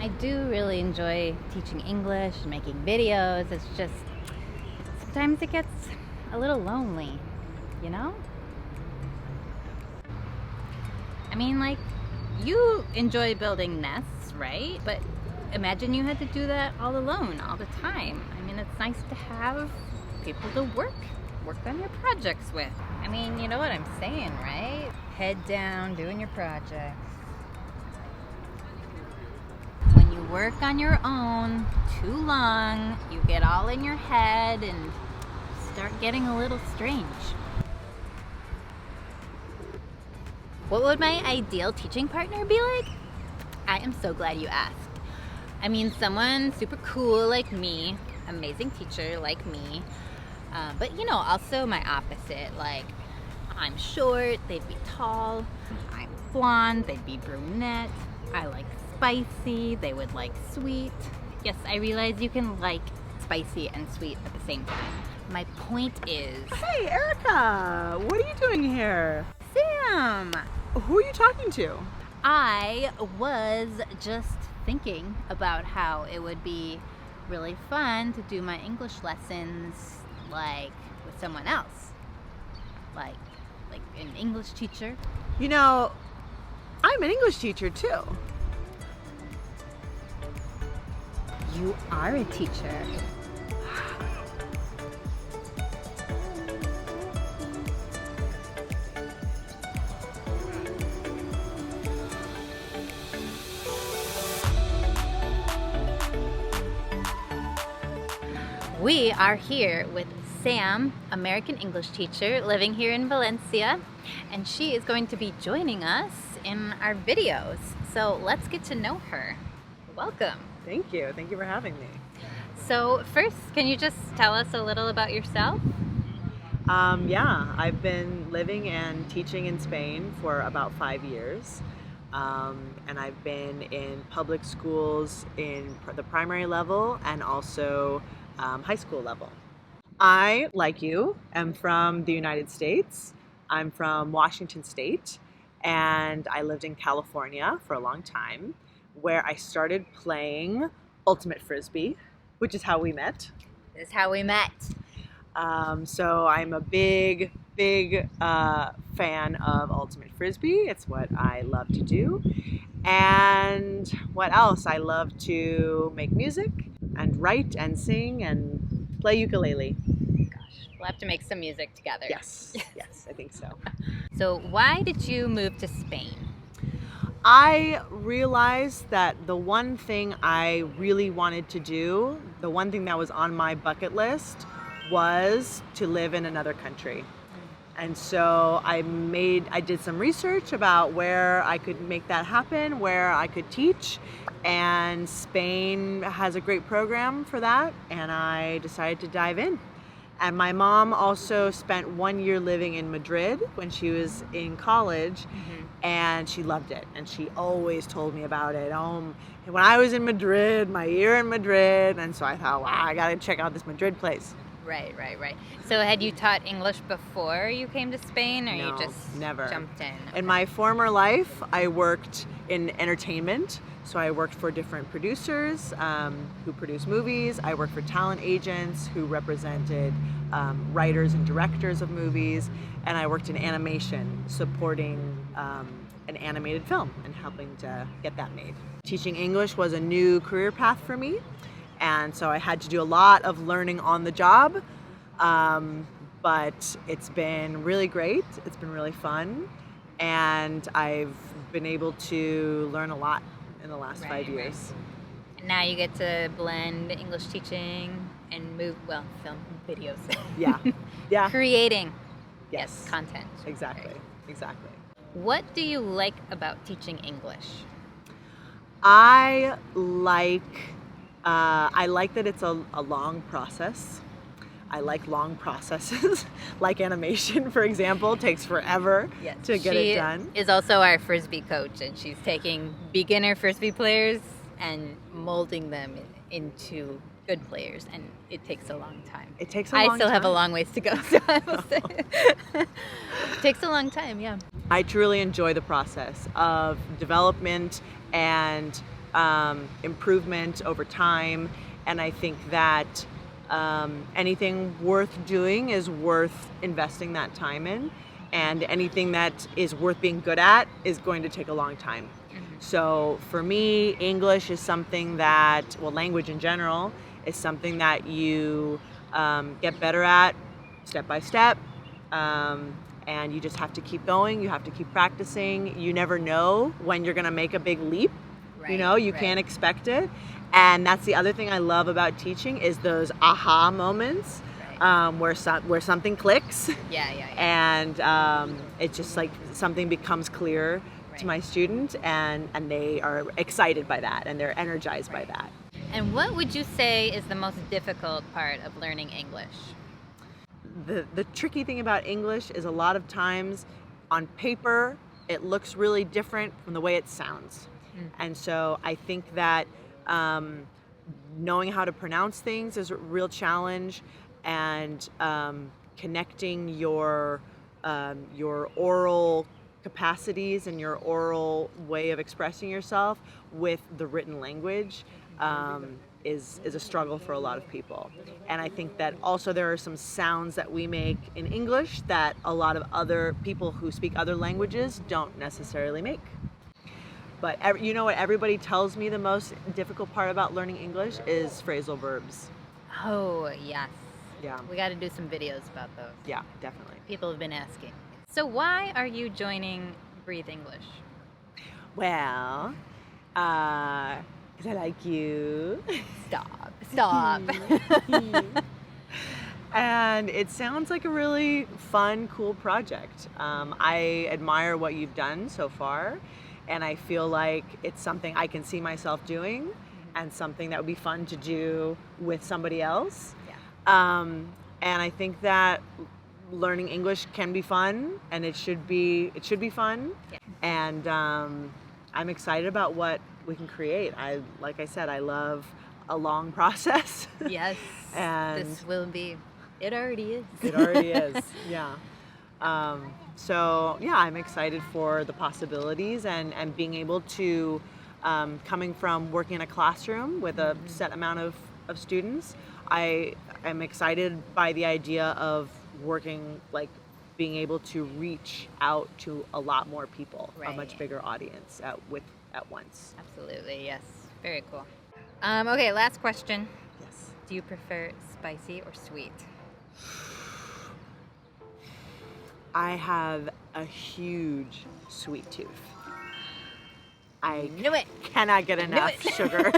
I do really enjoy teaching English and making videos. It's just sometimes it gets a little lonely, you know? Like, you enjoy building nests, right? But imagine you had to do that all alone, all the time. It's nice to have people to work on your projects with. You know what I'm saying, right? Head down, doing your projects. When you work on your own too long, you get all in your head and start getting a little strange. What would my ideal teaching partner be like? I am so glad you asked. Someone super cool like me, amazing teacher like me, but also my opposite. Like, I'm short, they'd be tall. I'm blonde, they'd be brunette. I like spicy, they would like sweet. Yes, I realize you can like spicy and sweet at the same time. My point is... Hey, Erica! What are you doing here? Sam! Who are you talking to? I was just thinking about how it would be really fun to do my English lessons like with someone else. Like an English teacher. You know, I'm an English teacher too. You are a teacher. We are here with Sam, American English teacher living here in Valencia, and she is going to be joining us in our videos. So let's get to know her. Welcome. Thank you. Thank you for having me. So first, can you just tell us a little about yourself? Yeah, I've been living and teaching in Spain for about 5 years. And I've been in public schools in the primary level and also high school level. I, like you, am from the United States. I'm from Washington State, and I lived in California for a long time, where I started playing Ultimate Frisbee, which is how we met. This is how we met. So I'm a big fan of Ultimate Frisbee. It's what I love to do. And what else? I love to make music and write and sing and play ukulele. Gosh, we'll have to make some music together. Yes, yes, I think so. So why did you move to Spain? I realized that the one thing I really wanted to do, the one thing that was on my bucket list, was to live in another country. And so I did some research about where I could make that happen, where I could teach, and Spain has a great program for that, and I decided to dive in. And my mom also spent 1 year living in Madrid when she was in college, and she loved it, and she always told me about it. When I was in Madrid, my year in Madrid, and so I thought, wow, I gotta check out this Madrid place. Right. So had you taught English before you came to Spain, or No, you just never. jumped in? In my former life, I worked in entertainment. So I worked for different producers who produce movies. I worked for talent agents who represented writers and directors of movies. And I worked in animation, supporting an animated film and helping to get that made. Teaching English was a new career path for me. And so I had to do a lot of learning on the job, but it's been really great. It's been really fun, and I've been able to learn a lot in the last 5 years. Now you get to blend English teaching and film videos. Yeah. Yeah. Creating. Yes. Content. Exactly. Right. Exactly. What do you like about teaching English? I like that it's a long process. I like long processes, like animation, for example, takes forever to get it done. She is also our Frisbee coach, and she's taking beginner Frisbee players and molding them into good players, and it takes a long time. It takes a long time. I still have a long ways to go, so I will say it takes a long time, yeah. I truly enjoy the process of development and improvement over time, and I think that anything worth doing is worth investing that time in, and anything that is worth being good at is going to take a long time. So for me, English is something that, language in general, is something that you get better at step by step, and you just have to keep going, you have to keep practicing. You never know when you're gonna make a big leap. You can't expect it. And that's the other thing I love about teaching is those aha moments, where something clicks. Yeah. And it's just like something becomes clear to my student, and they are excited by that, and they're energized by that. And what would you say is the most difficult part of learning English? The tricky thing about English is a lot of times on paper it looks really different from the way it sounds. And so I think that knowing how to pronounce things is a real challenge, and connecting your oral capacities and your oral way of expressing yourself with the written language is a struggle for a lot of people. And I think that also there are some sounds that we make in English that a lot of other people who speak other languages don't necessarily make. But you know what everybody tells me the most difficult part about learning English is phrasal verbs. Oh, yes. Yeah. We got to do some videos about those. Yeah, definitely. People have been asking. So why are you joining Breathe English? Well, because I like you. Stop. And it sounds like a really fun, cool project. I admire what you've done so far, and I feel like it's something I can see myself doing, and something that would be fun to do with somebody else. Yeah. And I think that learning English can be fun, and it should be fun. Yeah. And I'm excited about what we can create. Like I said, I love a long process. Yes. And this will be. It already is. It already is. Yeah. So yeah, I'm excited for the possibilities, and being able to, coming from working in a classroom with a set amount of students, I am excited by the idea of working, like being able to reach out to a lot more people, a much bigger audience at once. Absolutely, yes. Very cool. Okay, last question. Yes. Do you prefer spicy or sweet? I have a huge sweet tooth. I knew it. Cannot get enough sugar.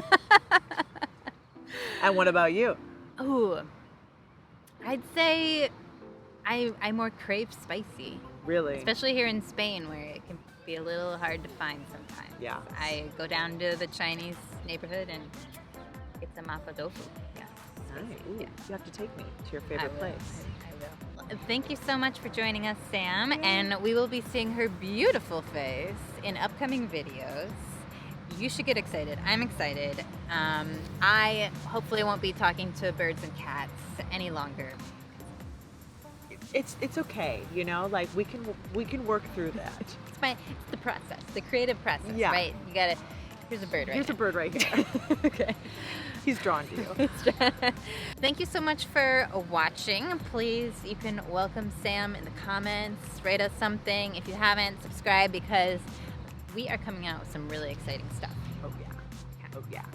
And what about you? Oh, I'd say I more crave spicy. Really? Especially here in Spain, where it can be a little hard to find sometimes. Yeah. I go down to the Chinese neighborhood and get some mapo tofu. Yeah. Nice. Ooh, Yeah. you have to take me to your favorite place. I will. Thank you so much for joining us, Sam. And we will be seeing her beautiful face in upcoming videos. You should get excited. I'm excited. I hopefully won't be talking to birds and cats any longer. It's okay, you know. Like we can work through that. It's the process, the creative process, Yeah. right? You gotta. Here's a bird right Here's now. a bird right here. Okay. He's drawn to you. Thank you so much for watching. Please, you can welcome Sam in the comments. Write us something. If you haven't, subscribe, because we are coming out with some really exciting stuff. Oh yeah. Oh yeah.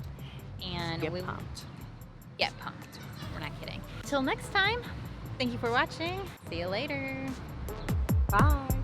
And Get we pumped. get pumped. We're not kidding. Till next time, thank you for watching. See you later. Bye.